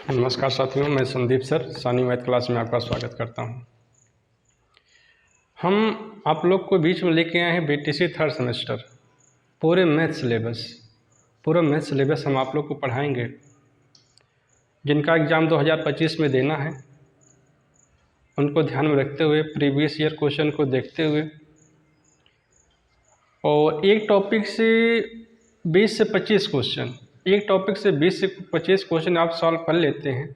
नमस्कार साथियों, मैं संदीप सर सानी मैथ क्लास में आपका स्वागत करता हूं। हम आप लोग को बीच में लेके आए हैं बीटीसी थर्ड सेमेस्टर पूरे मैथ सिलेबस हम आप लोग को पढ़ाएंगे, जिनका एग्ज़ाम 2025 में देना है। उनको ध्यान में रखते हुए प्रीवियस ईयर क्वेश्चन को देखते हुए और एक टॉपिक से 20 से 25 क्वेश्चन, एक टॉपिक से 20 से 25 क्वेश्चन आप सॉल्व कर लेते हैं,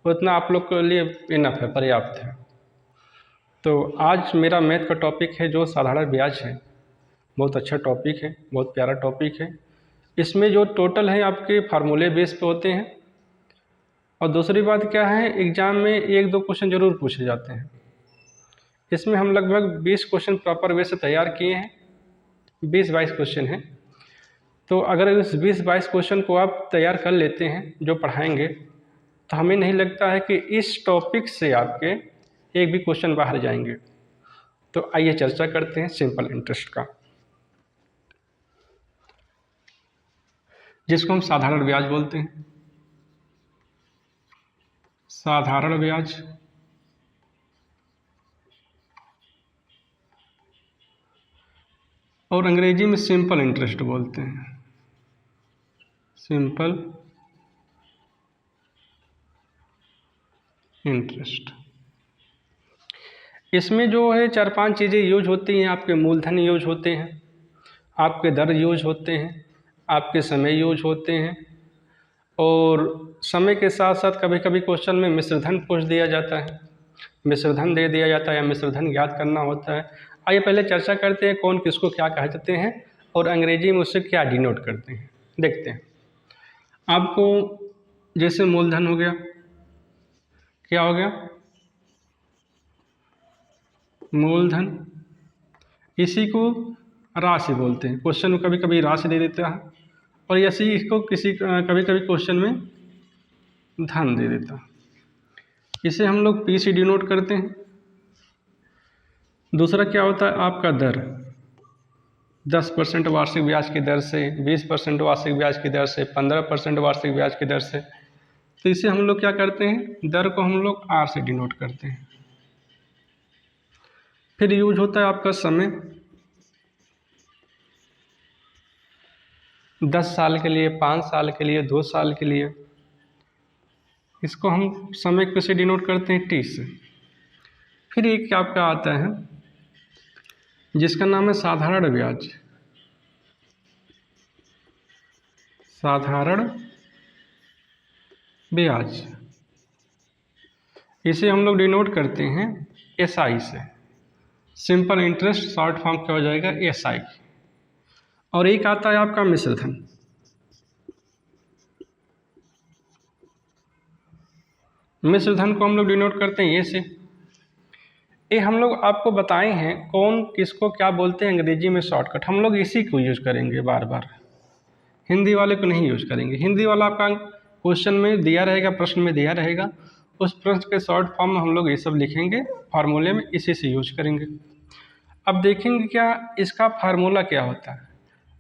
उतना आप लोग के लिए इनफ है, पर्याप्त है। तो आज मेरा मैथ का टॉपिक है जो साधारण ब्याज है। बहुत अच्छा टॉपिक है, बहुत प्यारा टॉपिक है। इसमें जो टोटल है आपके फार्मूले बेस पे होते हैं, और दूसरी बात क्या है, एग्ज़ाम में एक दो क्वेश्चन ज़रूर पूछे जाते हैं। इसमें हम लगभग 20 क्वेश्चन प्रॉपर वे से तैयार किए हैं, 20-22 क्वेश्चन हैं। तो अगर इस 20-22 क्वेश्चन को आप तैयार कर लेते हैं जो पढ़ाएंगे, तो हमें नहीं लगता है कि इस टॉपिक से आपके एक भी क्वेश्चन बाहर जाएंगे। तो आइए चर्चा करते हैं सिंपल इंटरेस्ट का, जिसको हम साधारण ब्याज बोलते हैं। साधारण ब्याज और अंग्रेजी में सिंपल इंटरेस्ट बोलते हैं। सिंपल इंटरेस्ट, इसमें जो है 4-5 चीज़ें यूज होती हैं। आपके मूलधन यूज होते हैं, आपके दर यूज होते हैं, आपके समय यूज होते हैं, और समय के साथ साथ कभी कभी क्वेश्चन में मिश्रधन पूछ दिया जाता है, मिश्रधन दे दिया जाता है या मिश्रधन ज्ञात करना होता है। आइए पहले चर्चा करते हैं कौन किसको क्या कहते हैं और अंग्रेजी में उससे क्या डिनोट करते हैं। देखते हैं। आपको जैसे मूलधन हो गया, क्या हो गया, मूलधन, इसी को राशि बोलते हैं। क्वेश्चन में कभी कभी राशि दे देता है, और ऐसे ही इसको कभी कभी क्वेश्चन में धन दे देता है। इसे हम लोग पी से डिनोट करते हैं। दूसरा क्या होता है, आपका दर, 10% वार्षिक ब्याज की दर से, 20% वार्षिक ब्याज की दर से, 15% वार्षिक ब्याज की दर से। तो इसे हम लोग क्या करते हैं, दर को हम लोग आर से डिनोट करते हैं। फिर यूज होता है आपका समय, 10 साल के लिए, 5 साल के लिए, 2 साल के लिए। इसको हम समय कैसे डिनोट करते हैं, टी से। फिर एक आपका आता है जिसका नाम है साधारण ब्याज। साधारण ब्याज, इसे हम लोग डिनोट करते हैं एसआई से। सिंपल इंटरेस्ट शॉर्ट फॉर्म क्या हो जाएगा, एसआई। और एक आता है आपका मिश्रधन। मिश्रधन को हम लोग डिनोट करते हैं ए से। ये हम लोग आपको बताए हैं कौन किसको क्या बोलते हैं अंग्रेजी में शॉर्टकट। हम लोग इसी को यूज करेंगे बार बार, हिंदी वाले को नहीं यूज करेंगे। हिंदी वाला आपका क्वेश्चन में दिया रहेगा, प्रश्न में दिया रहेगा, उस प्रश्न के शॉर्ट फॉर्म में हम लोग ये सब लिखेंगे, फार्मूले में इसी से यूज करेंगे। अब देखेंगे क्या इसका फार्मूला क्या होता है।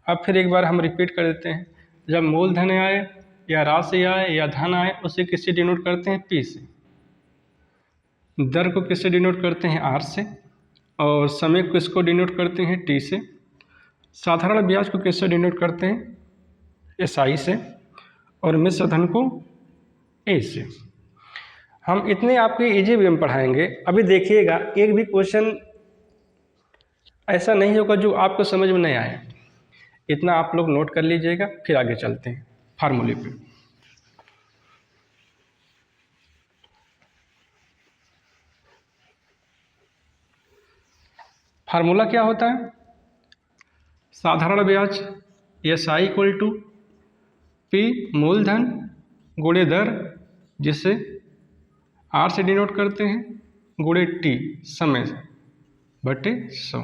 अब फिर एक बार हम रिपीट कर देते हैं। जब मूलधन आए या राशि आए या धन आए, उसे किससे डिनोट करते हैं, पी से। दर को किससे डिनोट करते हैं, आर से। और समय को किसको डिनोट करते हैं, टी से। साधारण ब्याज को किससे डिनोट करते हैं, एसआई से। और मिश्रधन को ए से। हम इतने आपके इजी वे में पढ़ाएंगे। अभी देखिएगा, एक भी क्वेश्चन ऐसा नहीं होगा जो आपको समझ में नहीं आए। इतना आप लोग नोट कर लीजिएगा, फिर आगे चलते हैं फार्मूले पे। फार्मूला क्या होता है, साधारण ब्याज S I equal to P मूलधन गुणे दर, जिसे आर से डिनोट करते हैं, गुणे टी समय बटे 100।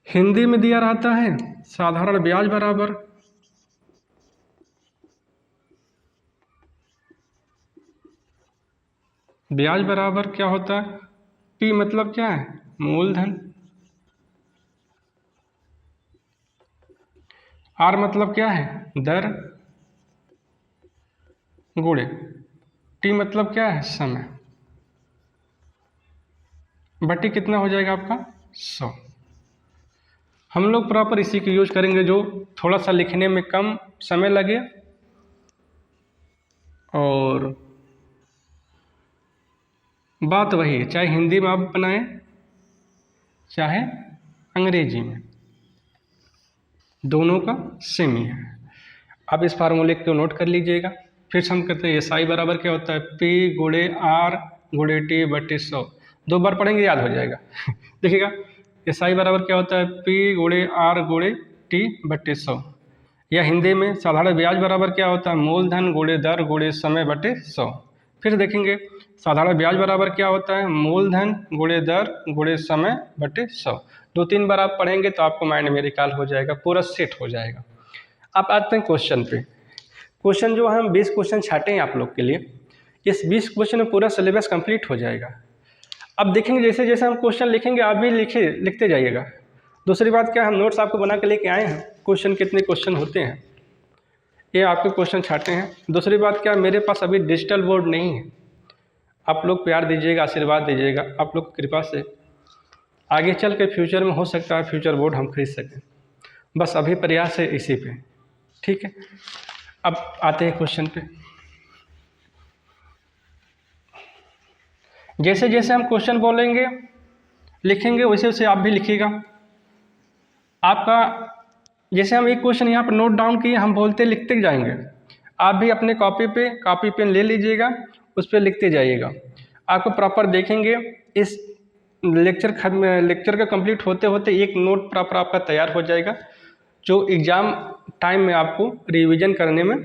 हिंदी में दिया रहता है साधारण ब्याज बराबर क्या होता है, पी मतलब क्या है, मूलधन, आर मतलब क्या है, दर, गुणे टी मतलब क्या है, समय, बटी कितना हो जाएगा आपका 100। हम लोग प्रॉपर इसी को यूज करेंगे जो थोड़ा सा लिखने में कम समय लगे और बात वही है, चाहे हिंदी में आप बनाएं चाहे अंग्रेजी में, दोनों का सेम ही है। आप इस फार्मूले को नोट कर लीजिएगा। फिर से हम कहते हैं एस आई बराबर क्या होता है, पी गुणे आर गुणे टी बटे 100। 2 बार पढ़ेंगे याद हो जाएगा देखिएगा, एस आई बराबर क्या होता है, पी गुणे आर गुणे टी बटे 100। या हिंदी में साधारण ब्याज बराबर क्या होता है, मूलधन गुणे दर गुणे समय बटे 100। फिर देखेंगे साधारण ब्याज बराबर क्या होता है, मूलधन गुणे दर गुणे समय बटे 100। 2-3 बार आप पढ़ेंगे तो आपको माइंड में रिकॉल हो जाएगा, पूरा सेट हो जाएगा। आप आते हैं क्वेश्चन पे। क्वेश्चन जो हम 20 क्वेश्चन छाटे हैं आप लोग के लिए, इस 20 क्वेश्चन में पूरा सिलेबस कंप्लीट हो जाएगा। अब देखेंगे जैसे जैसे हम क्वेश्चन लिखेंगे आप भी लिखते जाइएगा। दूसरी बात क्या, हम नोट्स आपको बना के लेके आए हैं, क्वेश्चन कितने क्वेश्चन होते हैं ये आपके क्वेश्चन छाटे हैं। दूसरी बात क्या, मेरे पास अभी डिजिटल बोर्ड नहीं है, आप लोग प्यार दीजिएगा, आशीर्वाद दीजिएगा। आप लोग की कृपा से आगे चल के फ्यूचर में हो सकता है फ्यूचर बोर्ड हम खरीद सकें, बस अभी प्रयास है इसी पे, ठीक है। अब आते हैं क्वेश्चन पे। जैसे जैसे हम क्वेश्चन बोलेंगे लिखेंगे वैसे वैसे आप भी लिखिएगा। आपका जैसे हम एक क्वेश्चन यहाँ पर नोट डाउन किए, हम बोलते लिखते जाएंगे, आप भी अपने कॉपी पेन ले लीजिएगा, उस पर लिखते जाइएगा। आपको प्रॉपर देखेंगे इस लेक्चर का कंप्लीट होते होते एक नोट प्रॉपर आपका तैयार हो जाएगा, जो एग्ज़ाम टाइम में आपको रिवीजन करने में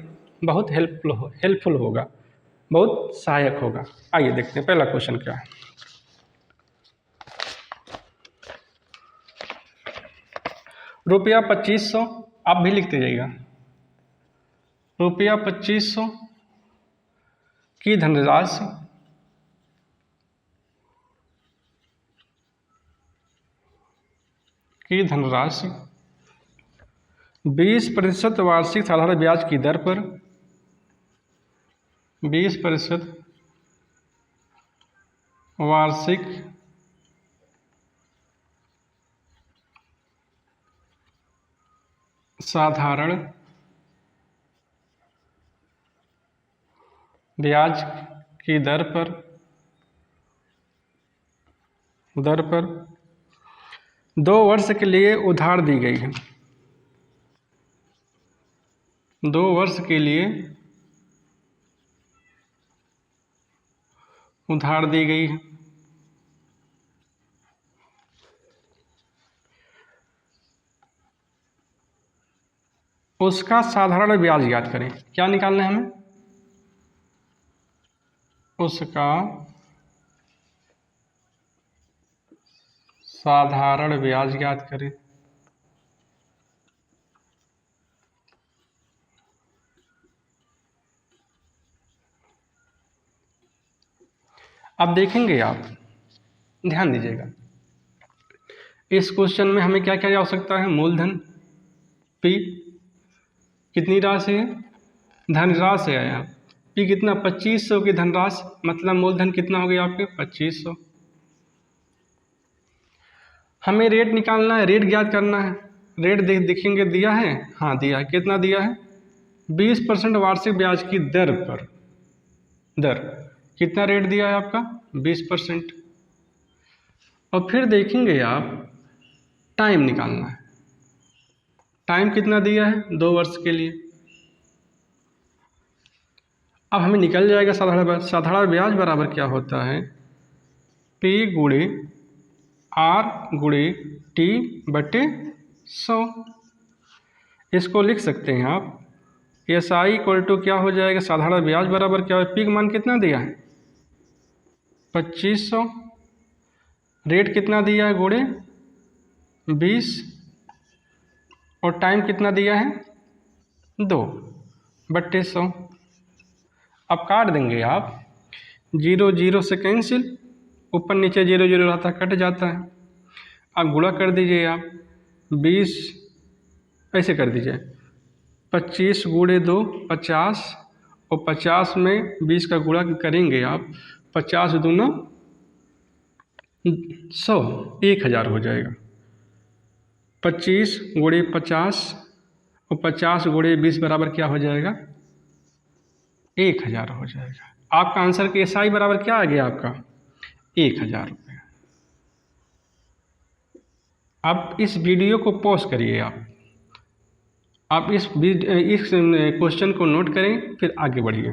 बहुत हेल्पफुल होगा, बहुत सहायक होगा। आइए देखते हैं पहला क्वेश्चन क्या है। रुपया 2500, आप भी लिखते जाइएगा। रुपया 2500 की धनराशि की धनराशि 20% वार्षिक साधारण ब्याज की दर पर 20% वार्षिक साधारण ब्याज की दर पर 2 वर्ष के लिए उधार दी गई है। 2 वर्ष के लिए उधार दी गई है। उसका साधारण ब्याज ज्ञात करें। क्या निकालना है हमें, उसका साधारण ब्याज ज्ञात करें। अब देखेंगे आप ध्यान दीजिएगा, इस क्वेश्चन में हमें क्या क्या आवश्यकता है, मूलधन पी कितनी राशि है, धनराशि है यहाँ पी कितना 2500 की धनराशि, मतलब मूलधन कितना हो गया आपके 2500। हमें रेट निकालना है, रेट ज्ञात करना है। रेट देखेंगे दिया है, हाँ दिया है, कितना दिया है 20% वार्षिक ब्याज की दर पर, दर कितना रेट दिया है आपका 20%। और फिर देखेंगे आप टाइम निकालना है, टाइम कितना दिया है 2 वर्ष के लिए। अब हमें निकल जाएगा साधारण ब्याज बराबर क्या होता है, पी गुणे आर गुणे टी बटे 100। इसको लिख सकते हैं आप, एस आई इक्वल टू क्या हो जाएगा, साधारण ब्याज बराबर क्या है, पी का मान कितना दिया है 2500, रेट कितना दिया है गुणे 20, और टाइम कितना दिया है 2 बटे 100। अब काट देंगे आप, 0 0 से कैंसिल, ऊपर नीचे 0 0 रहता कट जाता है। अब गुणा कर दीजिए आप, 20 ऐसे कर दीजिए, 25 गुणे 2 50, और 50 में 20 का गुणा करेंगे आप, 50 दूना 100, 1000 हो जाएगा। 25 गुणे 50 और 50 गुणे 20 बराबर क्या हो जाएगा? 1000 हो जाएगा। आपका आंसर के SI बराबर क्या आ गया आपका? 1000 रुपये। अब इस वीडियो को पॉज करिए आप इस क्वेश्चन को नोट करें, फिर आगे बढ़िए।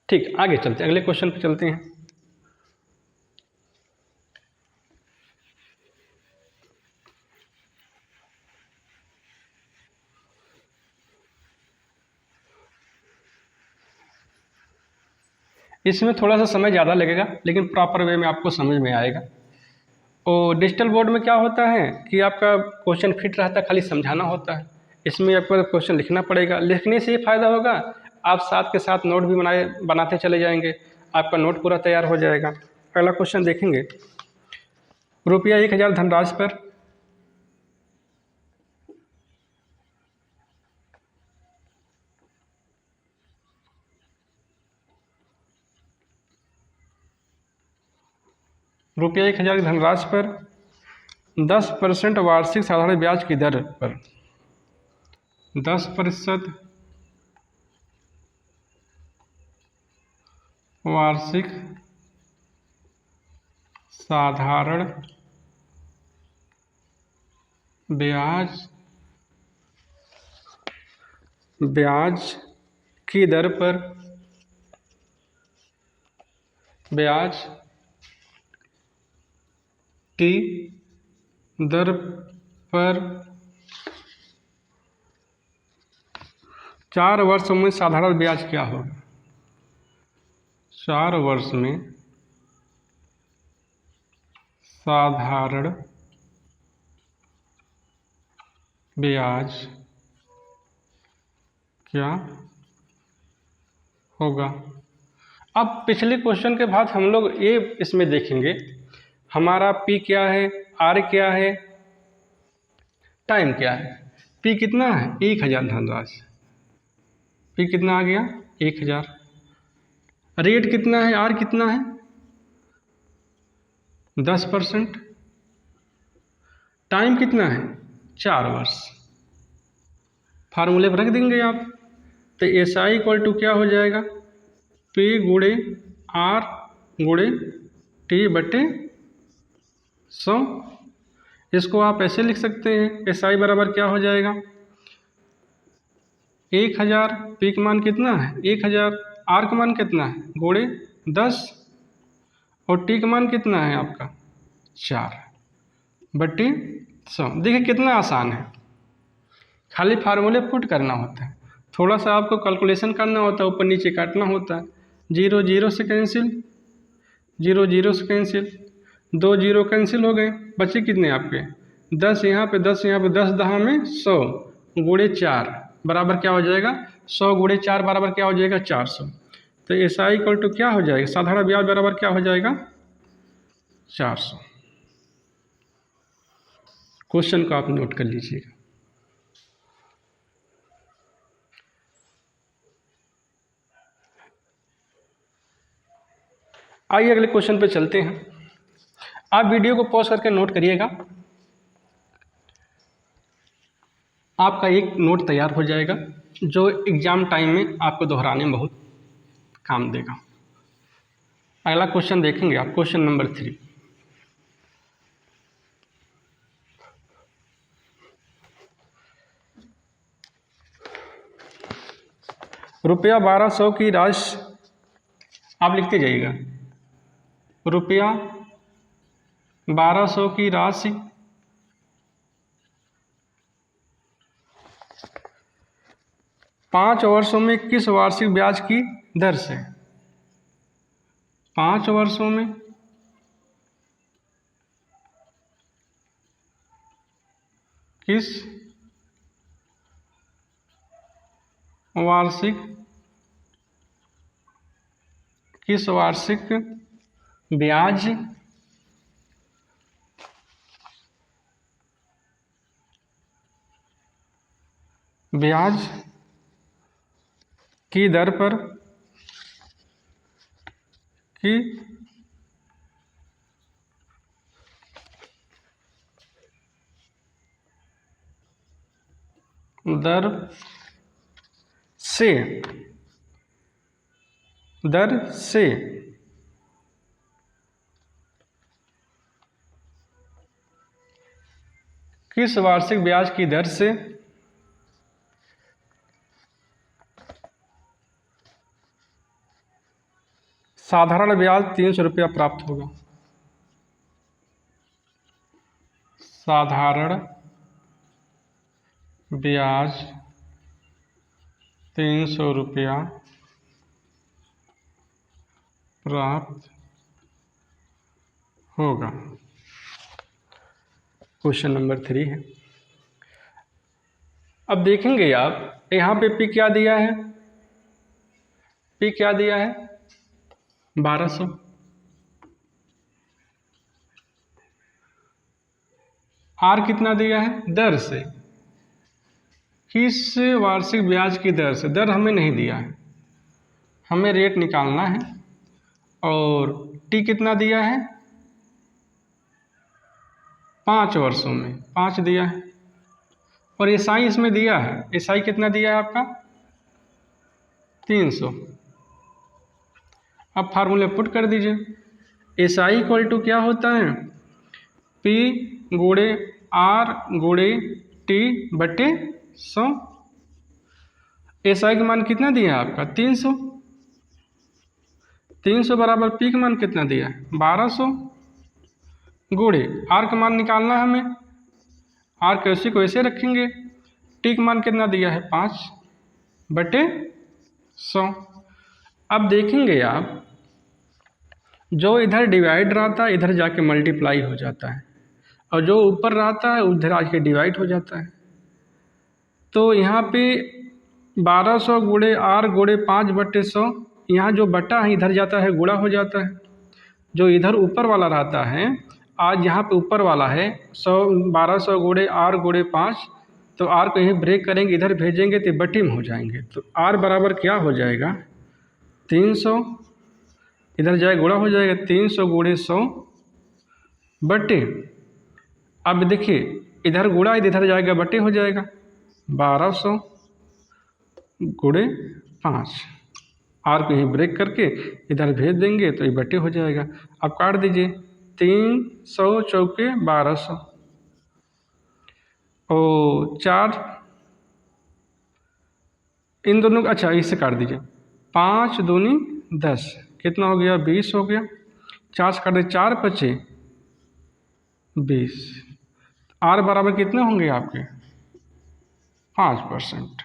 ठीक, आगे चलते हैं, अगले क्वेश्चन पे चलते हैं। इसमें थोड़ा सा समय ज़्यादा लगेगा, लेकिन प्रॉपर वे में आपको समझ में आएगा। और डिजिटल बोर्ड में क्या होता है कि आपका क्वेश्चन फिट रहता है, खाली समझाना होता है। इसमें आपको क्वेश्चन लिखना पड़ेगा। लिखने से ये फ़ायदा होगा, आप साथ के साथ नोट भी बनाते चले जाएंगे, आपका नोट पूरा तैयार हो जाएगा। पहला क्वेश्चन देखेंगे। रुपया 1000 धनराशि पर रुपया 1000 की धनराशि पर 10% वार्षिक साधारण ब्याज की दर पर 10% वार्षिक साधारण ब्याज की दर पर ब्याज की दर पर 4 वर्षों में साधारण ब्याज क्या होगा? 4 वर्ष में साधारण ब्याज क्या होगा? अब पिछले क्वेश्चन के बाद हम लोग ये इसमें देखेंगे, हमारा P क्या है, R क्या है, टाइम क्या है। P कितना है? 1000 धनराशि। P कितना आ गया? 1000। रेट कितना है? R कितना है? 10%। टाइम कितना है? 4 वर्ष। फार्मूले पर रख देंगे आप, तो SI इक्वल टू क्या हो जाएगा? P गुणे R गुणे T बटे 100। इसको आप ऐसे लिख सकते हैं, SI बराबर क्या हो जाएगा? 1000। P का मान कितना है? 1000। R का मान कितना है? गुणे 10। और T का मान कितना है आपका? 4 बटे 100। देखिए कितना आसान है, खाली फार्मूले पुट करना होता है, थोड़ा सा आपको कैलकुलेशन करना होता है, ऊपर नीचे काटना होता है। 0 0 से कैंसिल, 0 0 से कैंसिल, 2 0 कैंसिल हो गए, बचे कितने आपके? 10 यहाँ पे, 10 यहाँ पे, 10 दहा में 100 गुणे 4 बराबर क्या हो जाएगा? 100 गुणे 4 बराबर क्या हो जाएगा? 400। तो SI इक्वल टू क्या हो जाएगा? साधारण ब्याज बराबर क्या हो जाएगा? 400। क्वेश्चन को आप नोट कर लीजिएगा। आइए अगले क्वेश्चन पे चलते हैं। आप वीडियो को पॉज करके नोट करिएगा, आपका एक नोट तैयार हो जाएगा जो एग्ज़ाम टाइम में आपको दोहराने में बहुत काम देगा। अगला क्वेश्चन देखेंगे आप, क्वेश्चन नंबर 3। रुपया 1200 की राशि, आप लिखते जाइएगा। रुपया 1200 की राशि 5 वर्षों में किस वार्षिक ब्याज की दर से? 5 वर्षों में किस वार्षिक ब्याज ब्याज की दर पर की दर से किस वार्षिक ब्याज की दर से साधारण ब्याज 300 रुपया प्राप्त होगा। साधारण ब्याज 300 रुपया प्राप्त होगा। क्वेश्चन नंबर 3 है। अब देखेंगे आप यहाँ पे पी क्या दिया है, पी क्या दिया है 1200। आर कितना दिया है दर से, किस वार्षिक ब्याज की दर से, दर हमें नहीं दिया है, हमें रेट निकालना है। और टी कितना दिया है 5 वर्षों में, 5 दिया है। और एसआई इसमें दिया है, एसआई कितना दिया है आपका 300। अब फार्मूले पुट कर दीजिए, एसआई इक्वल टू क्या होता है पी गुणे आर गुणे टी बटे 100। एसआई का मान कितना दिया है आपका 300, 300 बराबर पी का मान कितना दिया है 1200 गुणे आर का मान निकालना है हमें, आर कैसे को ऐसे रखेंगे, टी का मान कितना दिया है 5 बटे 100। अब देखेंगे आप जो इधर डिवाइड रहता है इधर जाके मल्टीप्लाई हो जाता है, और जो ऊपर रहता है उधर आके डिवाइड हो जाता है। तो यहाँ पे 1200 गुणे आर गुणे 5 बटे 100, यहाँ जो बटा है इधर जाता है गुणा हो जाता है। जो इधर ऊपर वाला रहता है, आज यहाँ पे ऊपर वाला है 1200 गुणे आर गुणे 5, तो आर को यहीं ब्रेक करेंगे इधर भेजेंगे तो बटे में हो जाएंगे। तो आर बराबर क्या हो जाएगा 300, इधर जाए गुणा हो जाएगा 300 गुणे 100 बटे, अब देखिए इधर गुणा इधर जाएगा बटे हो जाएगा 1200 गुणे 5, आर को यहीं ब्रेक करके इधर भेज देंगे तो ये बटे हो जाएगा। अब काट दीजिए 300 चौके 1200 और 4, इन दोनों अच्छा इससे काट दीजिए 5 दूनी 10, कितना हो गया 20 हो गया। 4 से काट दे 4 बचे 20, आर बराबर कितने होंगे आपके 5%।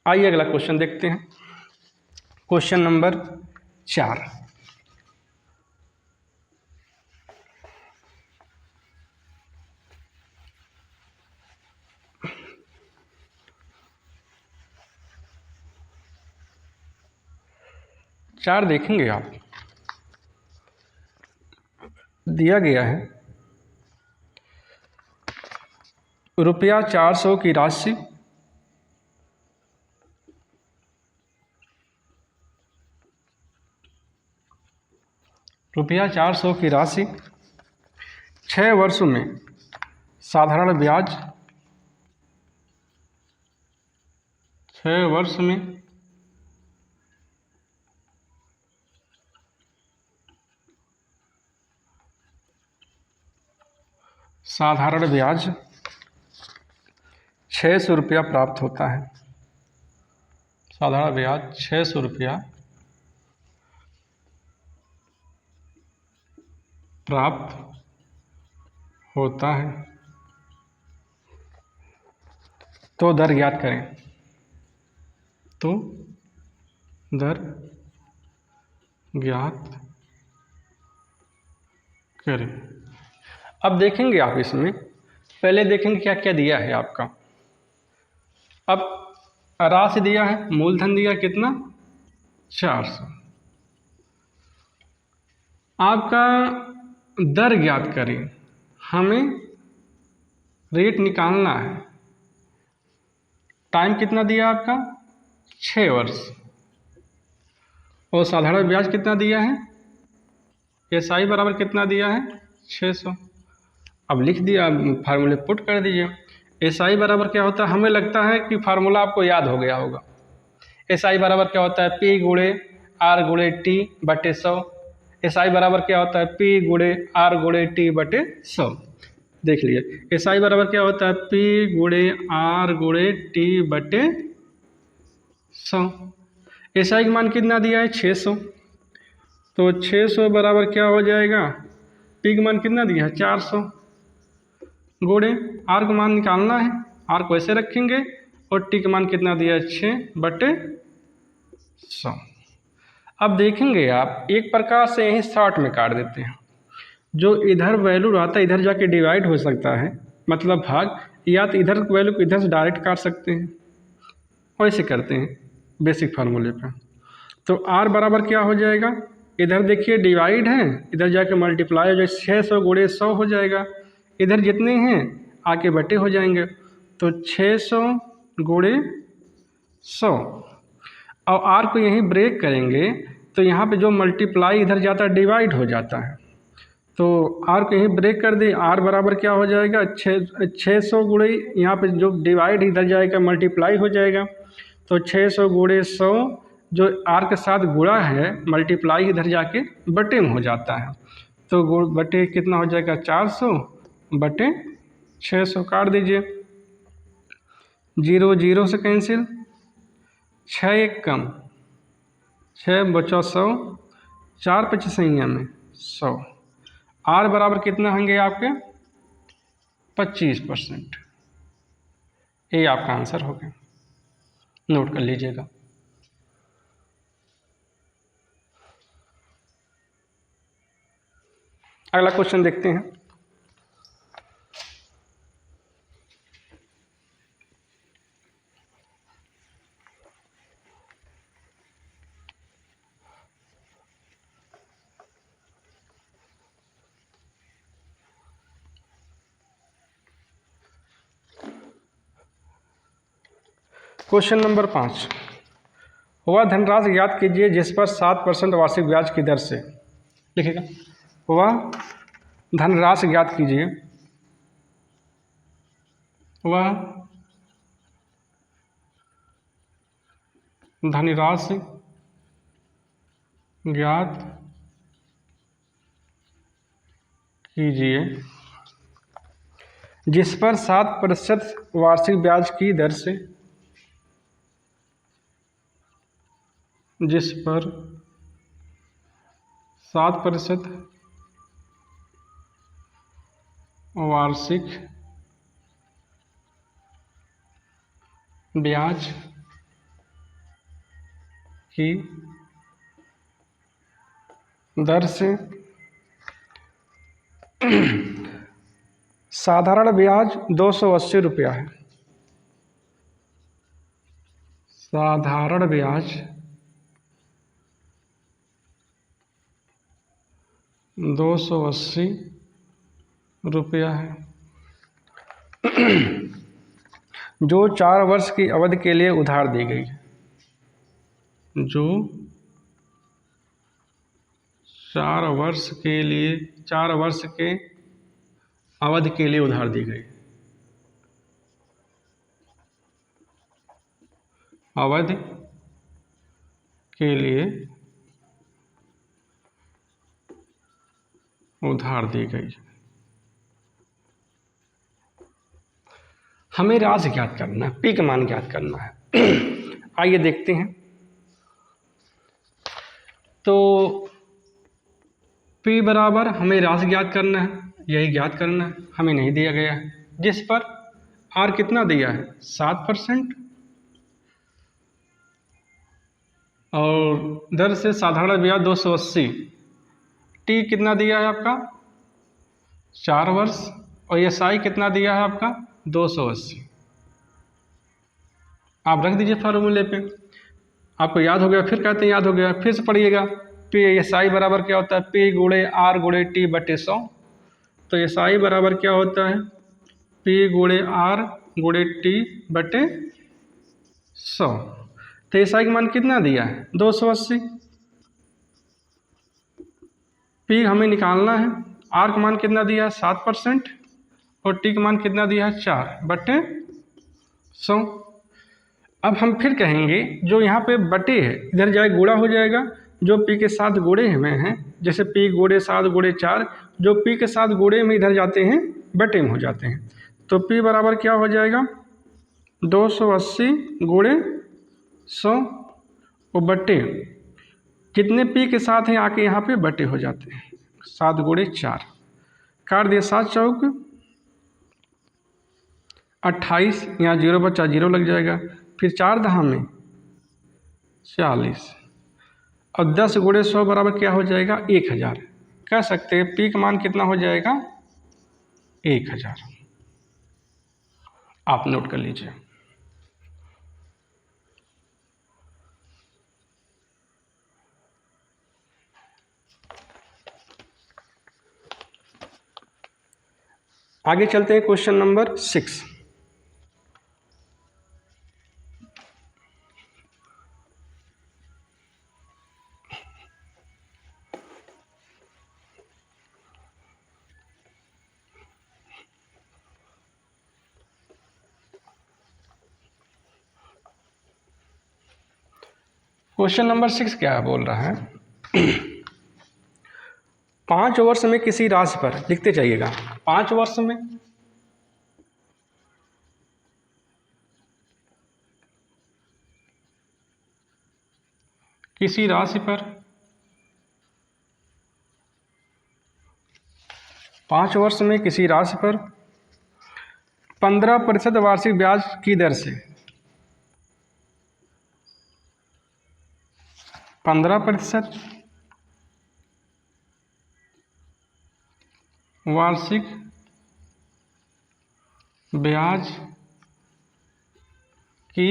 आइए अगला क्वेश्चन देखते हैं, क्वेश्चन नंबर 4। चार देखेंगे आप, दिया गया है रुपया 400 की राशि रुपया 400 की राशि 6 वर्षों में साधारण ब्याज 6 वर्ष में साधारण ब्याज 600 रुपया प्राप्त होता है। साधारण ब्याज 600 रुपया प्राप्त होता है। तो दर ज्ञात करें, तो दर ज्ञात करें। अब देखेंगे आप इसमें, पहले देखेंगे क्या क्या दिया है आपका। अब राशि दिया है, मूलधन दिया कितना 400, आपका दर ज्ञात करें, हमें रेट निकालना है। टाइम कितना दिया आपका 6 वर्ष, और साधारण ब्याज कितना दिया है, एसआई बराबर कितना दिया है 600। अब लिख दिया, फार्मूले पुट कर दीजिए। एसआई बराबर क्या होता है, हमें लगता है कि फार्मूला आपको याद हो गया होगा। एसआई बराबर क्या होता है, पी गुणे आर गुणे टी बटे 100। एसआई बराबर क्या होता है, पी गुणे आर गुणे टी बटे 100। देख लीजिए एसआई बराबर क्या होता है, पी गुणे आर गुणे टी बटे 100। एसआई का मान कितना दिया है 600, तो 600 बराबर क्या हो जाएगा, पी का मान कितना दिया है 400 गुणे आर का मान निकालना है, आर को ऐसे रखेंगे, और टी का मान कितना दिया है 6 बटे 100। अब देखेंगे आप एक प्रकार से यहीं शॉर्ट में काट देते हैं, जो इधर वैल्यू रहता है इधर जाके डिवाइड हो सकता है, मतलब भाग, या तो इधर वैल्यू को इधर से डायरेक्ट काट सकते हैं, वैसे करते हैं बेसिक फार्मूले पे। तो आर बराबर क्या हो जाएगा, इधर देखिए डिवाइड है, इधर जाके मल्टीप्लाई हो जाए, 600 गुणे 100 हो जाएगा, इधर जितने हैं आके बटे हो जाएंगे, तो 600 गुणे 100। और आर को यहीं ब्रेक करेंगे तो यहाँ पे जो मल्टीप्लाई इधर जाता है डिवाइड हो जाता है, तो आर को यहीं ब्रेक कर दे, आर बराबर क्या हो जाएगा 600 गुणे, यहाँ पे जो डिवाइड इधर जाएगा मल्टीप्लाई हो जाएगा, तो 600 गुणे 100 जो आर के साथ गुणा है, मल्टीप्लाई इधर जाके बटे में हो जाता है, तो बटे कितना हो जाएगा 400 बटे 600। काट दीजिए, 0 0 से कैंसिल, 6 1 कम, 6 बचा 100, 4 25 में 100। आर बराबर कितना होंगे आपके 25%। ये आपका आंसर हो गया, नोट कर लीजिएगा। अगला क्वेश्चन देखते हैं। क्वेश्चन नंबर 5, वह धनराशि ज्ञात कीजिए जिस पर 7% वार्षिक ब्याज की दर से, लिखेगा, वह धनराशि ज्ञात कीजिए, वह धनराशि ज्ञात कीजिए जिस पर 7% वार्षिक ब्याज की दर से, जिस पर 7% वार्षिक ब्याज की दर से साधारण ब्याज 280 रुपया है। साधारण ब्याज 280 रुपया है, जो 4 वर्ष की अवधि के लिए उधार दी गई है, जो 4 वर्ष के लिए, 4 वर्ष के अवधि के लिए उधार दी गई, अवधि के लिए उधार दी गई। हमें राशि ज्ञात करना है, पी का मान ज्ञात करना है। आइए देखते हैं। तो पी बराबर हमें राशि ज्ञात करना है, यही ज्ञात करना है, हमें नहीं दिया गया है, जिस पर आर कितना दिया है 7%, और दर से साधारण ब्याज 280, टी कितना दिया है आपका 4 वर्ष, और एस आई कितना दिया है आपका 280। आप रख दीजिए फार्मूले पे, आपको याद हो गया, फिर कहते हैं याद हो गया, फिर से पढ़िएगा। पी एस आई बराबर क्या होता है, पी गुणे आर गुणे टी बटे 100। तो एस आई बराबर क्या होता है, पी गुणे आर गुणे टी बटे 100। तो एस आई का मान कितना दिया है, 280। पी हमें निकालना है, आर का मान कितना दिया है 7% और टी का मान कितना दिया है 4 बटे 100। अब हम फिर कहेंगे जो यहाँ पे बटे है इधर जाए गुणा हो जाएगा, जो पी के साथ गुणे हुए हैं जैसे पी गुणे 7 गुणे 4, जो पी के साथ गुणे में इधर जाते हैं बटे में हो जाते हैं। तो पी बराबर क्या हो जाएगा 280 गुणे 100 और बटे कितने पी के साथ हैं आके यहाँ पे बटे हो जाते हैं 7 गुणे 4, काट दिए 7 चौक 28, यहाँ 0 बचा 0 लग जाएगा, फिर 4 दहा में 40 और 10 गुणे 100 बराबर क्या हो जाएगा 1000। कह सकते हैं पी का मान कितना हो जाएगा 1000। आप नोट कर लीजिए। आगे चलते हैं क्वेश्चन नंबर 6। क्वेश्चन नंबर 6 क्या बोल रहा है 5 वर्ष में किसी राशि पर, लिखते जाइएगा, 5 वर्ष में किसी राशि पर 5 वर्ष में किसी राशि पर 15% वार्षिक ब्याज की दर से 15% वार्षिक ब्याज की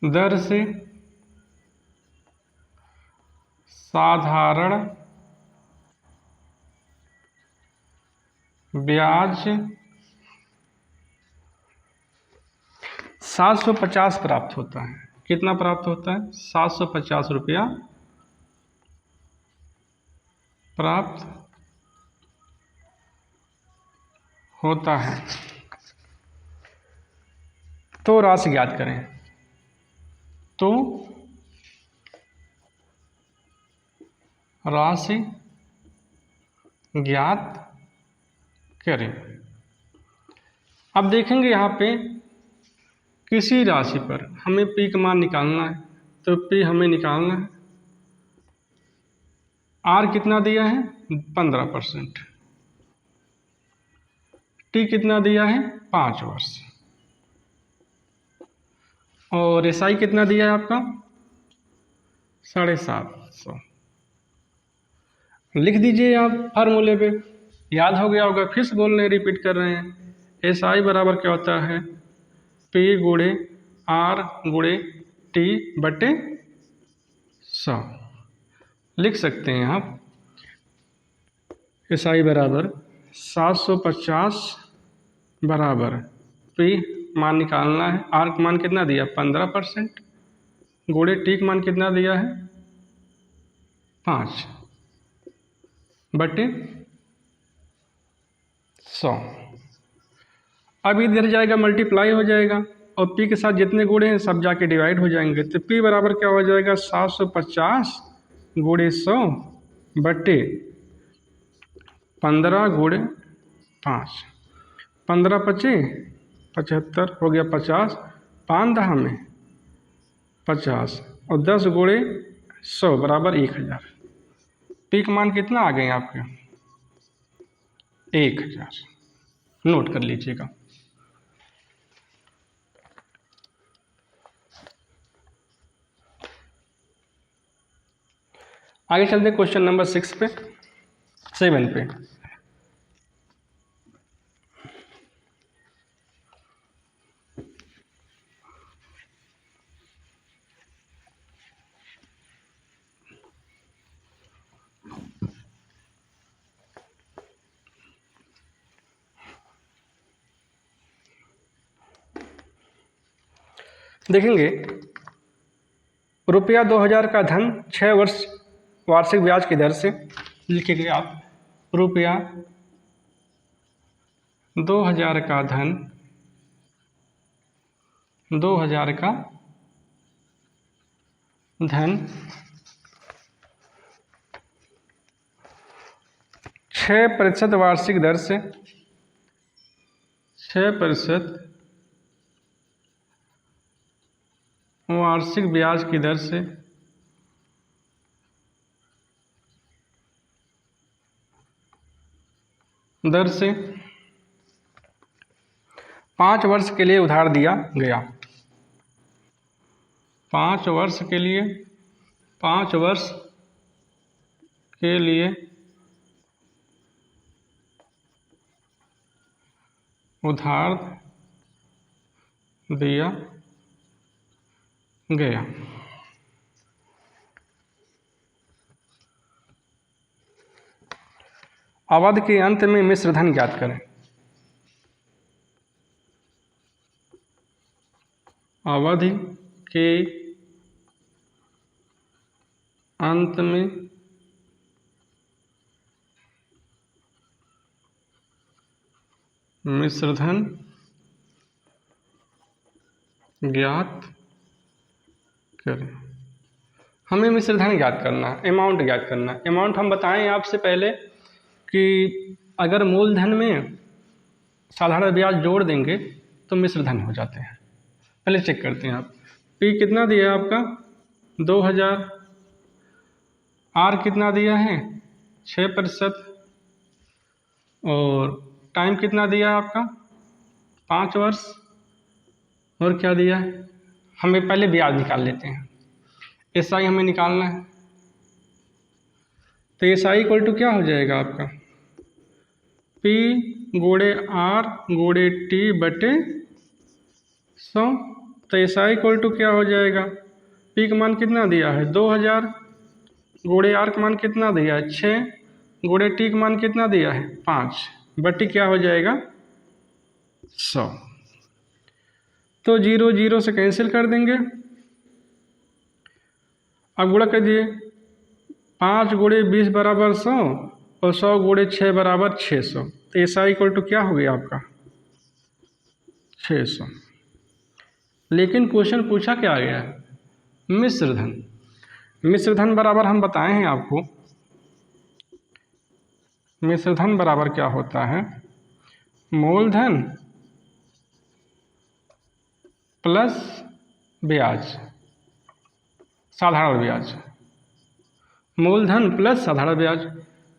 दर से साधारण ब्याज 750 प्राप्त होता है। कितना प्राप्त होता है 750 रुपया प्राप्त होता है। तो राशि ज्ञात करें। तो राशि ज्ञात करें। अब देखेंगे यहाँ पे किसी राशि पर हमें पी का मान निकालना है, तो पी हमें निकालना है। आर कितना दिया है 15%, टी कितना दिया है 5 वर्ष, और एस आई कितना दिया है आपका 750। लिख दीजिए आप फार्मूले पे, याद हो गया होगा, फिर से बोल रहे रिपीट कर रहे हैं। एस आई बराबर क्या होता है पी गुणे आर गुणे टी बटे 100। लिख सकते हैं आप एस आई बराबर 750 बराबर पी मान निकालना है, आर का मान कितना दिया 15% गुणे टी का मान कितना दिया है 5 बटे 100। अब इधर जाएगा मल्टीप्लाई हो जाएगा और पी के साथ जितने गुणे हैं सब जाके डिवाइड हो जाएंगे। तो पी बराबर क्या हो जाएगा 750 गुणे 100 बटे 15 गुणे 5, 15 पचे 75 हो गया 50, 5 दहा में 50 और 10 गुणे 100 बराबर 1000। पी का मान कितना आ गए आपके 1000। नोट कर लीजिएगा। आगे चलते क्वेश्चन नंबर 7 पे। देखेंगे रुपया 2000 का धन 6 वर्ष वार्षिक ब्याज की दर से, लिखेंगे आप रुपया 2000 का धन 2000 का धन 6% वार्षिक दर से, 6% वार्षिक ब्याज की दर से दर से 5 वर्ष के लिए उधार दिया गया। 5 वर्ष के लिए, 5 वर्ष के लिए उधार दिया गया। अवधि के अंत में मिश्र धन ज्ञात करें। अवधि के अंत में मिश्र धन ज्ञात करें। हमें मिश्र धन ज्ञात करना है, अमाउंट ज्ञात करना है। अमाउंट हम बताएं आपसे पहले कि अगर मूलधन में साधारण ब्याज जोड़ देंगे तो मिश्र धन हो जाते हैं। पहले चेक करते हैं आप। पी कितना दिया है आपका 2000, आर कितना दिया है 6%, और टाइम कितना दिया है आपका 5 वर्ष, और क्या दिया है, हमें पहले ब्याज निकाल लेते हैं। एस आई हमें निकालना है, तो एस आई इक्वल टू क्या हो जाएगा आपका पी गुणे आर गुणे टी बटे 100। तो एस आई इक्वल टू क्या हो जाएगा, पी का मान कितना दिया है 2000, गुणे आर का मान कितना दिया है 6, गुणे टी का मान कितना दिया है 5, बटे क्या हो जाएगा 100। तो 0 0 से कैंसिल कर देंगे। अब गुणा कर दिए, 5 गुणे 20 बराबर 100 और 100 गुणे 6 बराबर 600। तो एस आई इक्वल टू क्या हो गया आपका 600। लेकिन क्वेश्चन पूछा क्या गया है मिश्र धन। मिश्र धन बराबर हम बताए हैं आपको, मिश्र धन बराबर क्या होता है मूलधन प्लस ब्याज, साधारण ब्याज, मूलधन प्लस साधारण ब्याज।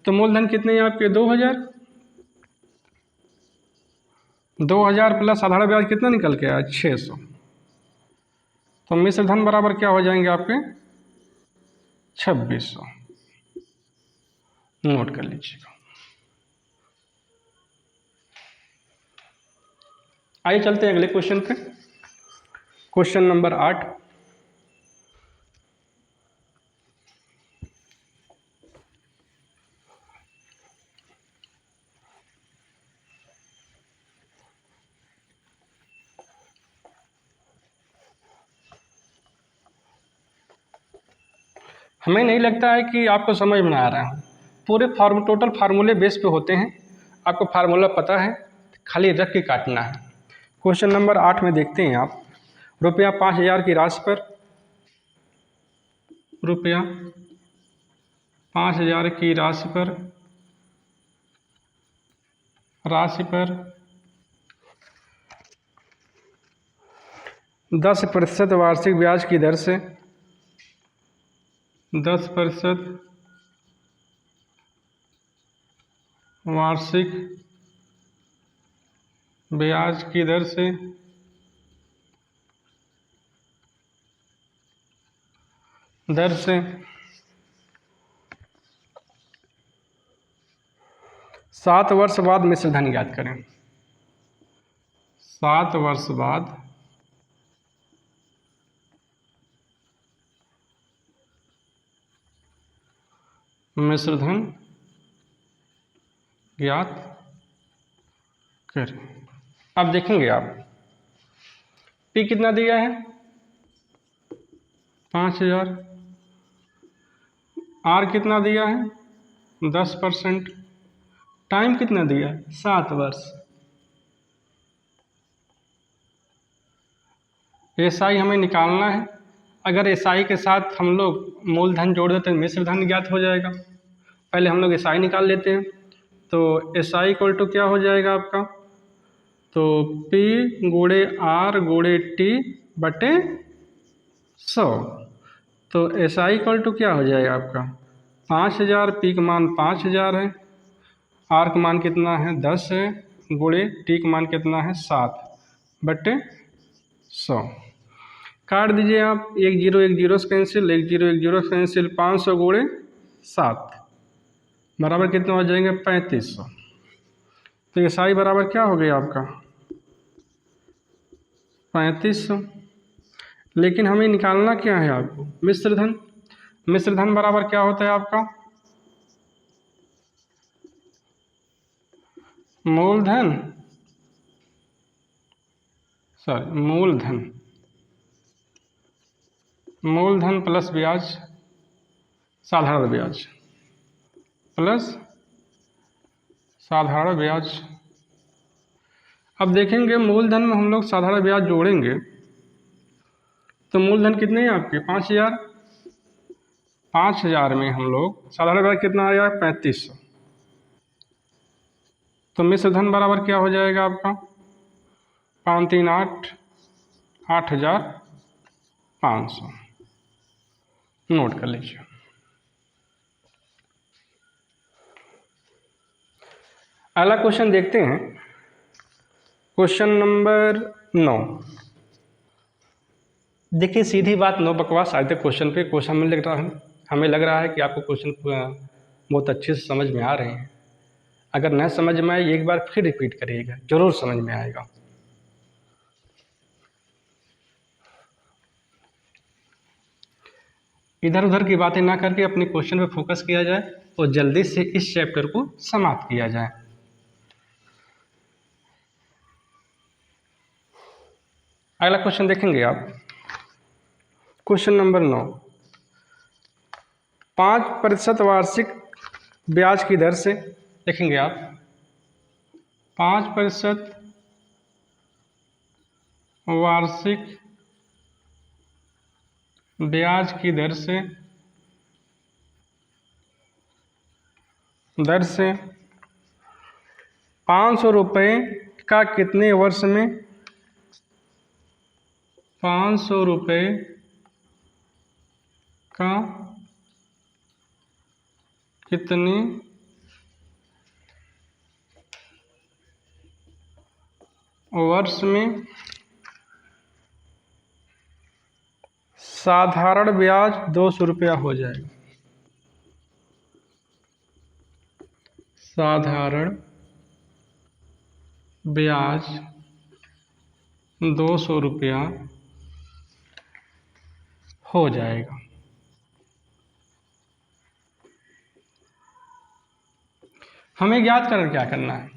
तो मूलधन कितने हैं आपके 2000, 2000 प्लस साधारण ब्याज कितना निकल के आया 600। तो मिश्र धन बराबर क्या हो जाएंगे आपके 2600। नोट कर लीजिएगा। आइए चलते हैं अगले क्वेश्चन पे। Question number 8। हमें नहीं लगता है कि आपको समझ में आ रहा है। पूरे टोटल फार्मूले बेस पे होते हैं, आपको फार्मूला पता है, खाली रख के काटना है। क्वेश्चन नंबर 8 में देखते हैं आप, रुपया 5000 की राशि पर, रुपया 5000 की राशि पर 10% वार्षिक ब्याज की दर से 10% वार्षिक ब्याज की दर से 7 वर्ष बाद मिश्र धन ज्ञात करें। 7 वर्ष बाद मिश्र धन ज्ञात करें। अब देखेंगे आप, पी कितना दिया है 5000। आर कितना दिया है? 10%। टाइम कितना दिया है? 7 वर्ष। एसआई हमें निकालना है। अगर एसआई के साथ हम लोग मूलधन जोड़ देते हैं मिश्र धन ज्ञात हो जाएगा। पहले हम लोग एसआई निकाल लेते हैं। तो एसआई इक्वल टू क्या हो जाएगा आपका? तो पी गुणे आर गुणे टी बटे 100। तो एसआई इक्वल टू क्या हो जाएगा आपका? 5000। पी का मान 5000 है, आर का मान कितना है? 10 है, गुणे टी का मान कितना है? 7 बटे 100। काट दीजिए आप, 1 0 1 0 से कैंसिल, 1 0 1 0 से कैंसिल। 500 गुणे 7 बराबर कितना हो जाएंगे? 3500। तो एसआई बराबर क्या हो गया आपका? 3500। लेकिन हमें निकालना क्या है आपको? मिश्र धन। मिश्र धन बराबर क्या होता है आपका? मूलधन, सॉरी मूलधन, मूलधन प्लस ब्याज, साधारण ब्याज प्लस साधारण ब्याज। अब देखेंगे मूलधन में हम लोग साधारण ब्याज जोड़ेंगे तो मूलधन कितने हैं आपके? 5000। 5000 में हम लोग साधारण ब्याज कितना आया? 3500। तो मिश्र धन बराबर क्या हो जाएगा आपका? 5 3 8, 8500। नोट कर लीजिए। अगला क्वेश्चन देखते हैं, क्वेश्चन नंबर 9। देखिए सीधी बात, नो बकवास। आज तक क्वेश्चन पे क्वेश्चन हमें लग रहा है कि आपको क्वेश्चन बहुत अच्छे से समझ में आ रहे हैं। अगर न समझ में आए एक बार फिर रिपीट करिएगा, जरूर समझ में आएगा। इधर उधर की बातें ना करके अपने क्वेश्चन पे फोकस किया जाए और जल्दी से इस चैप्टर को समाप्त किया जाए। अगला क्वेश्चन देखेंगे आप, क्वेश्चन नंबर 9। 5% वार्षिक ब्याज की दर से, देखेंगे आप 5% वार्षिक ब्याज की दर से 500 रुपये का कितने वर्ष में? 500 रुपये का कितने वर्ष में साधारण ब्याज 200 रुपया हो जाएगा? साधारण ब्याज 200 रुपया हो जाएगा। हमें ज्ञात कर क्या करना है?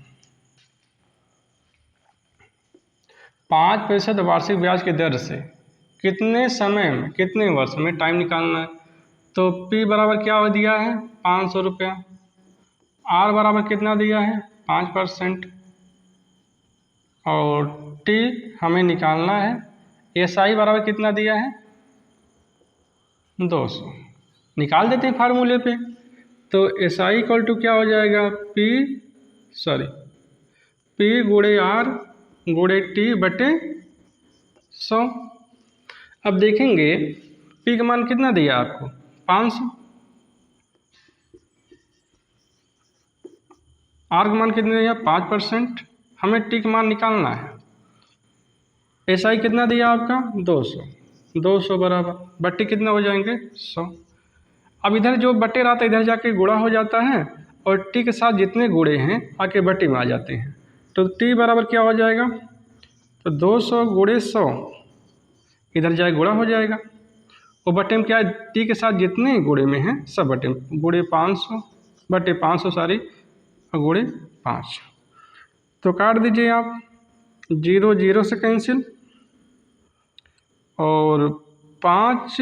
5% वार्षिक ब्याज की दर से कितने समय में, कितने वर्ष में टाइम निकालना है। तो P बराबर क्या हो दिया है? 500 रुपया। R बराबर कितना दिया है? 5%। और T हमें निकालना है। SI बराबर कितना दिया है? 200। निकाल देते हैं फार्मूले पे। तो SI इक्वल टू क्या हो जाएगा? P गुणे R गुणे T बटे 100। अब देखेंगे P का मान कितना दिया आपको? 500। R का मान कितना दिया? 5%। हमें T का मान निकालना है। SI कितना दिया आपका? 200। 200 बराबर बट्टे कितना हो जाएंगे? 100। अब इधर जो बट्टे रहता है इधर जाके गुणा हो जाता है और T के साथ जितने गुणे हैं आके बट्टे में आ जाते हैं। तो T बराबर क्या हो जाएगा? तो 200 गुणे 100 इधर जाए गुणा हो जाएगा और बट्टे में क्या है? T के साथ जितने गुणे में हैं सब बट्टे में, गुणे 500 बट्टे 500 सारी गुणे 5। तो काट दीजिए आप, 0 0 से कैंसिल और 5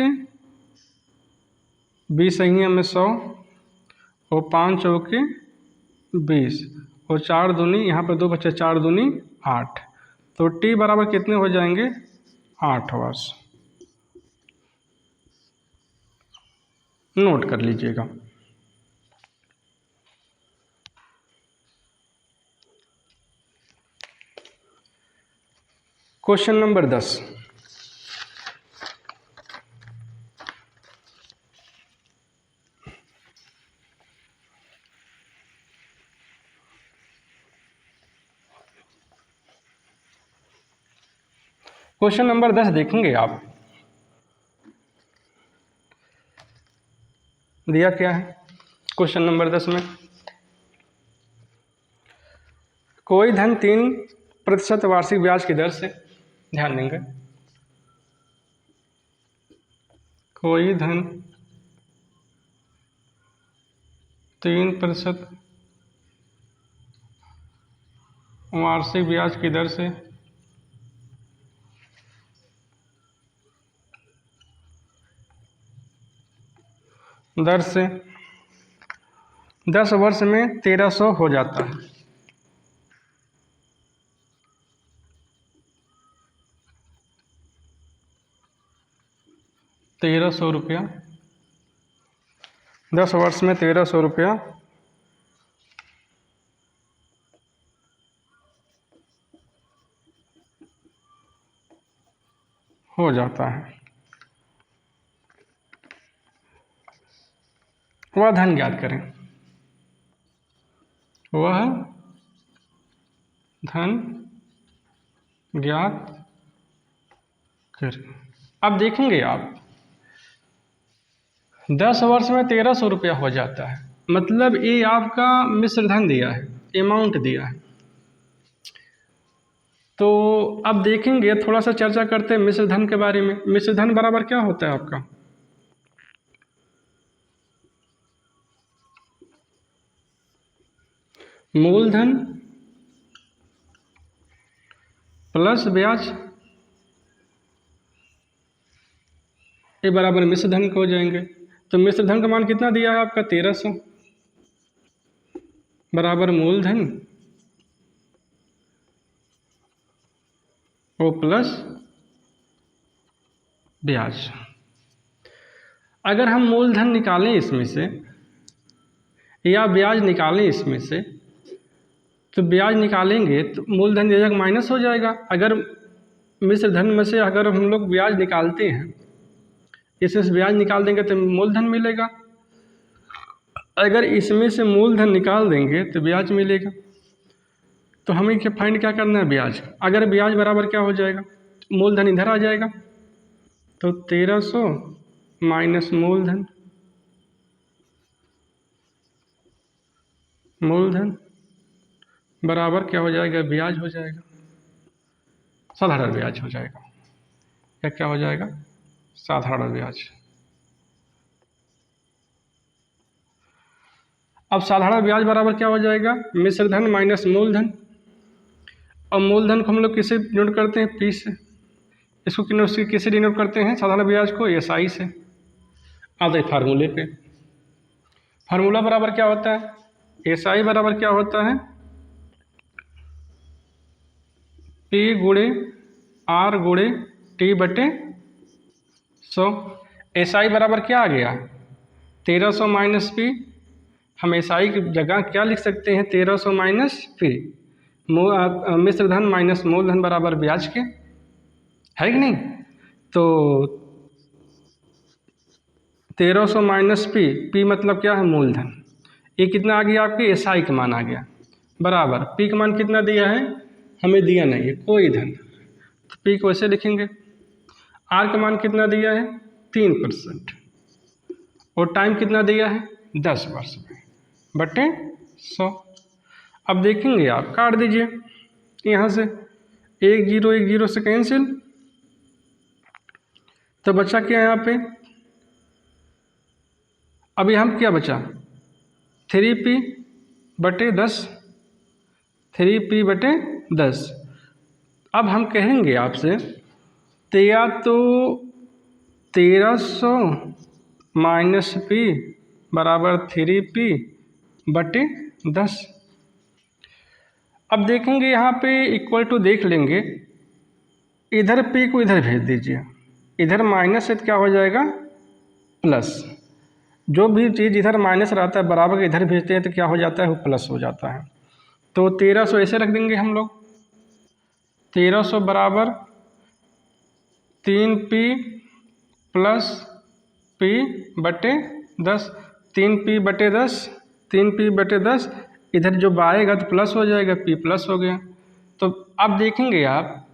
20 सही में 100 और 5 चौके 20 और 4 दूनी, यहाँ पर 2 बचे, 4 दूनी 8। तो टी बराबर कितने हो जाएंगे? 8 आवर्स। नोट कर लीजिएगा। Question number 10। क्वेश्चन नंबर 10 देखेंगे आप, दिया क्या है क्वेश्चन नंबर 10 में? कोई धन 3% वार्षिक ब्याज की दर से, ध्यान देंगे, कोई धन 3% वार्षिक ब्याज की दर से दर से 10 वर्ष में 1300 हो जाता है। ₹1300, 10 वर्ष में ₹1300 हो जाता है। वह धन ज्ञात करें, वह धन ज्ञात करें। अब देखेंगे आप, 10 वर्ष में ₹1300 हो जाता है, मतलब ये आपका मिश्र धन दिया है, अमाउंट दिया है। तो अब देखेंगे, थोड़ा सा चर्चा करते हैं मिश्र धन के बारे में। मिश्र धन बराबर क्या होता है आपका? मूलधन प्लस ब्याज, ये बराबर मिश्र धन को हो जाएंगे। तो मिश्र धन का मान कितना दिया है आपका? 1300 बराबर मूलधन और प्लस ब्याज। अगर हम मूलधन निकालें इसमें से या ब्याज निकालें इसमें से, तो ब्याज निकालेंगे तो मूलधन जगह माइनस हो जाएगा। अगर मिश्र धन में से अगर हम लोग ब्याज निकालते हैं, इसमें से ब्याज निकाल देंगे तो मूलधन मिलेगा, अगर इसमें से मूलधन निकाल देंगे तो ब्याज मिलेगा। तो हमें क्या फाइंड क्या करना है? ब्याज। अगर ब्याज बराबर क्या हो जाएगा? मूलधन इधर आ जाएगा, तो 1300 माइनस मूलधन, मूलधन बराबर क्या हो जाएगा? ब्याज हो जाएगा, साधारण ब्याज हो जाएगा। या क्या हो जाएगा? साधारण ब्याज। अब साधारण ब्याज बराबर क्या हो जाएगा? मिश्र धन माइनस मूलधन। और मूलधन को हम लोग किससे डिनोट करते हैं? पी से। इसको किससे डिनोट करते हैं? साधारण ब्याज को एसआई से। आते फार्मूले पे। फार्मूला बराबर क्या होता है? एसआई बराबर क्या होता है? पी गुणे आर गुणे टी बटे 100। एसआई बराबर क्या आ गया? 1300 माइनस पी। हम एसआई की जगह क्या लिख सकते हैं? 1300 माइनस पी। मिश्र धन माइनस मूलधन बराबर ब्याज के, है कि नहीं? तो 1300 माइनस पी, पी मतलब क्या है? मूलधन। ये कितना आ गया आपके? एसआई का मान आ गया, बराबर पी का मान कितना दिया है? हमें दिया नहीं है कोई धन, तो पी को वैसे लिखेंगे। आर का मान कितना दिया है? 3%। और टाइम कितना दिया है? 10 वर्ष में बटे 100। अब देखेंगे आप, काट दीजिए यहाँ से, 1 0 1 0 से कैंसिल, तो बचा क्या यहाँ पे? अभी हम क्या बचा? 3p बटे 10, 3p बटे 10। अब हम कहेंगे आपसे, तो या तो 1300 माइनस पी बराबर 3p/10। अब देखेंगे यहाँ पे इक्वल टू देख लेंगे, इधर p को इधर भेज दीजिए, इधर माइनस है तो क्या हो जाएगा प्लस। जो भी चीज़ इधर माइनस रहता है बराबर के इधर भेजते हैं तो क्या हो जाता है, वो प्लस हो जाता है। तो 1300 ऐसे रख देंगे हम लोग, 1300 बराबर 3p plus p/10, 3p/10, 3p/10, इधर जो आएगा तो प्लस हो जाएगा, p प्लस हो गया। तो अब देखेंगे आप,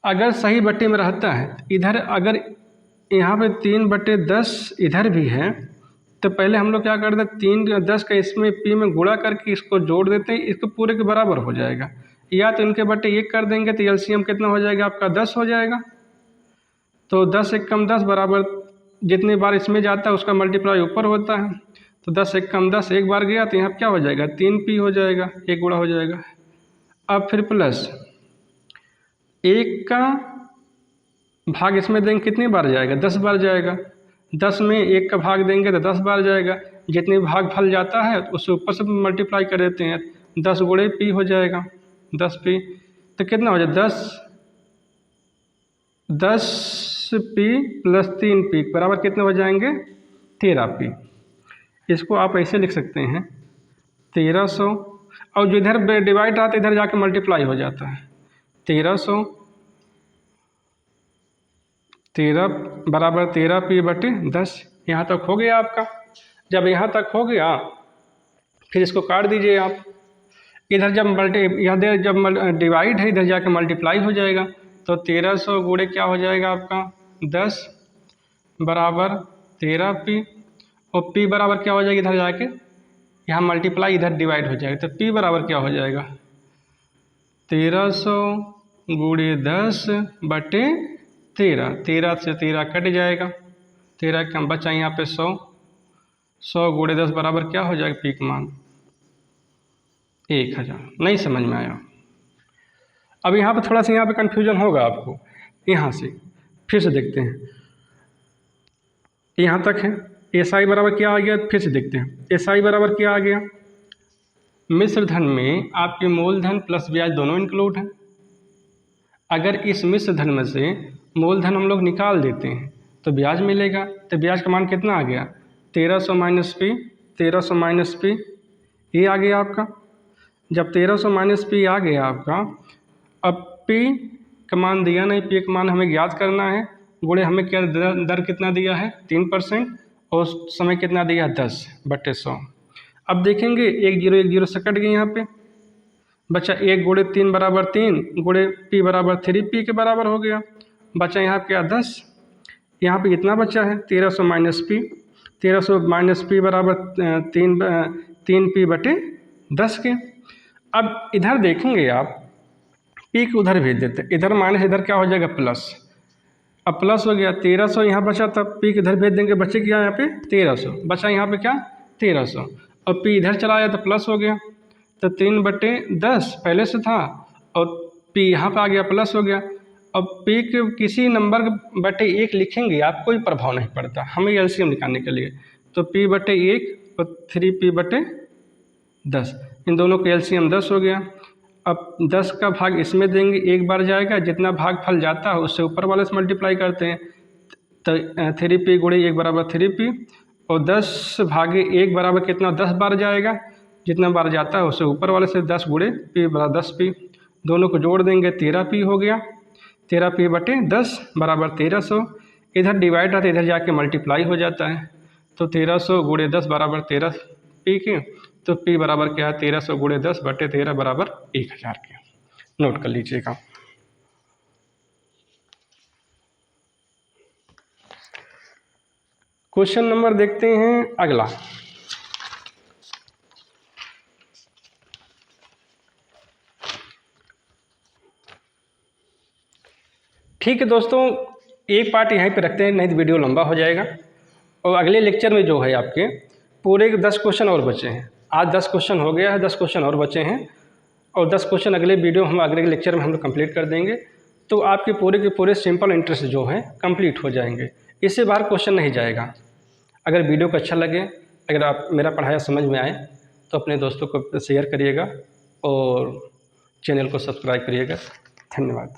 अगर सही बट्टे में रहता है इधर, अगर यहाँ पे 3/10 इधर भी है तो पहले हम लोग क्या करते हैं, 3 10 का इसमें p में गुणा करके इसको जोड़ देते हैं, इसको पूरे के बराबर हो जाएगा। या तो इनके बट्टे 1 कर देंगे तो एलसीएम कितना हो जाएगा आपका 10 हो जाएगा। तो 10 1 कम 10 बराबर जितनी बार इसमें जाता है उसका मल्टीप्लाई ऊपर होता है। तो 10 1 कम 10 एक बार गया तो यहाँ क्या हो जाएगा 3p हो जाएगा, 1 गुणा हो जाएगा। अब फिर प्लस 1 का भाग इसमें देंगे कितनी बार जाएगा, 10 बार जाएगा। 10 में 1 का भाग देंगे तो 10 बार जाएगा। जितनी भाग फल जाता है उससे ऊपर से मल्टीप्लाई कर देते हैं, 10 गुणे p हो जाएगा, 10p। तो कितना हो जाएगा 10p प्लस 3p बराबर कितने हो जाएंगे 13p। इसको आप ऐसे लिख सकते हैं 1300, और जो इधर डिवाइड आता है इधर जाके मल्टीप्लाई हो जाता है। 13 बराबर 13p/10। यहाँ तक हो गया आपका। जब यहाँ तक हो गया फिर इसको काट दीजिए आप। इधर जब डिवाइड है इधर जाके मल्टीप्लाई हो जाएगा। तो 1300 गुणे क्या हो जाएगा आपका 10 बराबर 13p, और p बराबर क्या हो जाएगा इधर जाके, यहाँ मल्टीप्लाई इधर डिवाइड हो जाएगा। तो p बराबर क्या हो जाएगा 1300 गुणे 10/13, 13 से 13 कट जाएगा, 13 कम बचा यहाँ पे 100, 100 गुणे 10 बराबर क्या हो जाएगा p का मान 1000। नहीं समझ में आया। अब यहाँ पे थोड़ा सा यहाँ पे कन्फ्यूजन होगा आपको। यहाँ से फिर से देखते हैं, यहाँ तक है SI बराबर क्या आ गया, फिर से देखते हैं SI बराबर क्या आ गया। मिश्र धन में आपके मूलधन प्लस ब्याज दोनों इंक्लूड हैं। अगर इस मिश्र धन में से मूलधन हम लोग निकाल देते हैं तो ब्याज मिलेगा। तो ब्याज का मान कितना आ गया 1300 माइनस p, 1300 माइनस p ये आ गया आपका। जब 1300 माइनस p आ गया आपका, अब p का मान दिया नहीं, p का मान हमें ज्ञात करना है। गुणे हमें क्या दर कितना दिया है 3%, और समय कितना दिया 10/100। अब देखेंगे 1 0 1 0 से कट गए, यहाँ पे बचा 1 गुणे 3 बराबर 3 गुणे p बराबर 3p के बराबर हो गया। बचा यहाँ क्या 10, यहाँ पे कितना बचा है 1300 माइनस p, 1300 माइनस p बराबर 3p/10 के। अब इधर देखेंगे आप p को उधर भेज देते, इधर माइनस इधर क्या हो जाएगा प्लस। अब प्लस हो गया 1300 यहाँ बचा, तब p इधर भेज देंगे, बचे क्या यहाँ पे 1300, बचा यहाँ पे क्या 1300, और p इधर चला आया तो प्लस हो गया। तो 3/10 पहले से था और p यहाँ पे आ गया प्लस हो गया। अब p के किसी नंबर बटे 1 लिखेंगे आप, कोई प्रभाव नहीं पड़ता हमें एलसीएम निकालने के लिए। तो p/1 और 3p/10, इन दोनों का एलसीएम 10 हो गया। अब 10 का भाग इसमें देंगे, 1 बार जाएगा, जितना भाग फल जाता है उससे ऊपर वाले से मल्टीप्लाई करते हैं। तो 3p गुणे 1 बराबर 3p, और 10 भागे 1 बराबर कितना 10 बार जाएगा, जितना बार जाता है उससे ऊपर वाले से 10 गुणे p बराबर 10p। दोनों को जोड़ देंगे 13p हो गया, 13p/10 बराबर 1300। इधर डिवाइड आता है इधर जाके मल्टीप्लाई हो जाता है। तो 1300 गुणे 10 बराबर 13p के। तो p बराबर क्या है 1300 गुणे 10/13 बराबर 1000 के। नोट कर लीजिएगा। क्वेश्चन नंबर देखते हैं अगला। ठीक है दोस्तों, एक पार्ट यहीं पे रखते हैं, नहीं तो वीडियो लंबा हो जाएगा। और अगले लेक्चर में जो है आपके पूरे 10 क्वेश्चन और बचे हैं। आज 10 क्वेश्चन हो गया है, 10 क्वेश्चन और बचे हैं, और 10 क्वेश्चन अगले वीडियो हम अगले लेक्चर में हम लोग कंप्लीट कर देंगे। तो आपके पूरे के पूरे सिंपल इंटरेस्ट जो है कंप्लीट हो जाएंगे। इससे बाहर क्वेश्चन नहीं जाएगा। अगर वीडियो को अच्छा लगे, अगर आप मेरा पढ़ाया समझ में आए तो अपने दोस्तों को शेयर करिएगा और चैनल को सब्सक्राइब करिएगा। धन्यवाद।